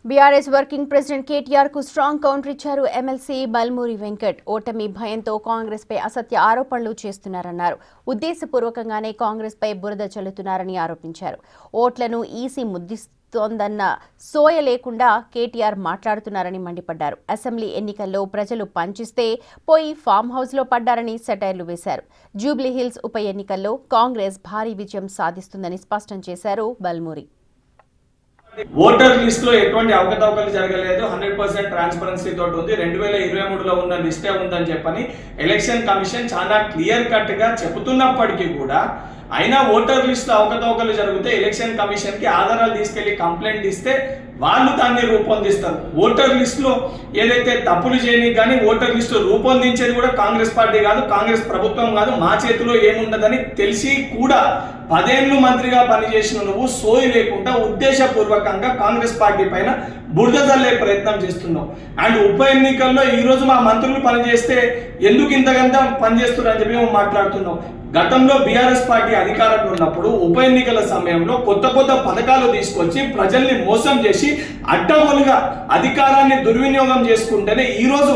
BRS working president KTR కు strong counter ఇచ్చారు MLC Balmuri Venkat. ఓటమి భయంతో కాంగ్రెస్ పై అసత్య ఆరోపణలు చేస్తున్నారన్నారు. ఉద్దేశపూర్వకంగానే కాంగ్రెస్ పై బురద చల్లుతున్నారని ఆరోపించారు. ఓట్లను ఈసీ ముద్దిస్తోందన్న సోయ లేకుండా కేటీఆర్ మాట్లాడుతున్నారని మండిపడ్డారు. అసెంబ్లీ ఎన్నికల్లో ప్రజలు పంచిస్తే పోయి ఫామ్ హౌస్ లో పడ్డారని సెటైర్లు వేశారు. జూబ్లీహిల్స్ ఉప ఎన్నికల్లో కాంగ్రెస్ భారీ విజయం సాధిస్తుందని స్పష్టం చేశారు బల్మూరి. ఓటర్ లిస్ట్ లో ఎటువంటి అవకతవకలు జరగలేదు, 100% ట్రాన్స్పరెన్సీ తోటి ఉంది. 2023లో ఉన్న లిస్టే ఉందని చెప్పని ఎలక్షన్ కమిషన్ చాలా క్లియర్ కట్ గా చెబుతున్నప్పటికీ కూడా అయినా ఓటర్ లిస్ట్ లో అవకతవకలు జరిగితే ఎలక్షన్ కమిషన్ కి ఆధారాలు తీసుకెళ్లి కంప్లైంట్ ఇస్తే వాళ్ళు దాన్ని రూపొందిస్తారు. ఓటర్ లిస్ట్ లో ఏదైతే తప్పులు చేయని కానీ ఓటర్ లిస్టు రూపొందించేది కూడా కాంగ్రెస్ పార్టీ కాదు, కాంగ్రెస్ ప్రభుత్వం కాదు. మా చేతిలో ఏముండదని తెలిసి కూడా 10 ఏళ్ళు మంత్రిగా పనిచేసిన నువ్వు సోయి లేకుండా ఉద్దేశపూర్వకంగా కాంగ్రెస్ పార్టీ పైన బురద జల్లే ప్రయత్నం చేస్తున్నావు. అండ్ ఉప ఎన్నికల్లో ఈ రోజు మా మంత్రులు పనిచేస్తే ఎందుకు ఇంతకంత పనిచేస్తున్నారు అని చెప్పి మాట్లాడుతున్నావు. గతంలో బీఆర్ఎస్ పార్టీ అధికారంలో ఉన్నప్పుడు ఉప ఎన్నికల సమయంలో కొత్త పథకాలు తీసుకొచ్చి ప్రజల్ని మోసం చేసి అడ్డగోలుగా అధికారాన్ని దుర్వినియోగం చేసుకుంటేనే ఈ రోజు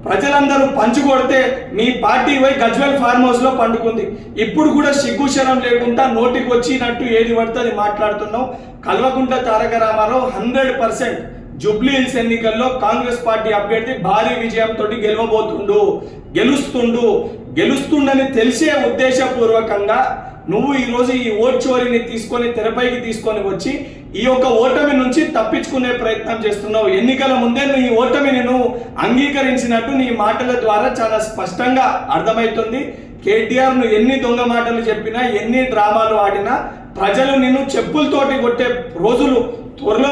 ప్రజలందరూ పంచుకొడితే మీ పార్టీ పోయి గజ్వెల్ ఫార్మ్ హౌస్ లో పండుకుంది. ఇప్పుడు కూడా సిగ్గుశరం లేకుండా నోటికి వచ్చినట్టు ఏది పడితే అది మాట్లాడుతున్నావు. కల్వకుంట్ల తారక రామారావు 100% జూబ్లీహిల్స్ ఎన్నికల్లో కాంగ్రెస్ పార్టీ అభ్యర్థి భారీ విజయంతో గెలుస్తుండని తెలిసే ఉద్దేశపూర్వకంగా నువ్వు ఈరోజు ఈ ఓట్ చోరీని తీసుకొని తెరపైకి తీసుకొని వచ్చి ఈ యొక్క ఓటమి నుంచి తప్పించుకునే ప్రయత్నం చేస్తున్నావు. ఎన్నికల ముందే నువ్వు ఈ ఓటమిని నువ్వు అంగీకరించినట్టు నీ మాటల ద్వారా చాలా స్పష్టంగా అర్థమవుతుంది. కేటీఆర్ నువ్వు ఎన్ని దొంగ మాటలు చెప్పినా, ఎన్ని డ్రామాలు ఆడినా ప్రజలు నిన్ను చెప్పులతోటి కొట్టే రోజులు త్వరలో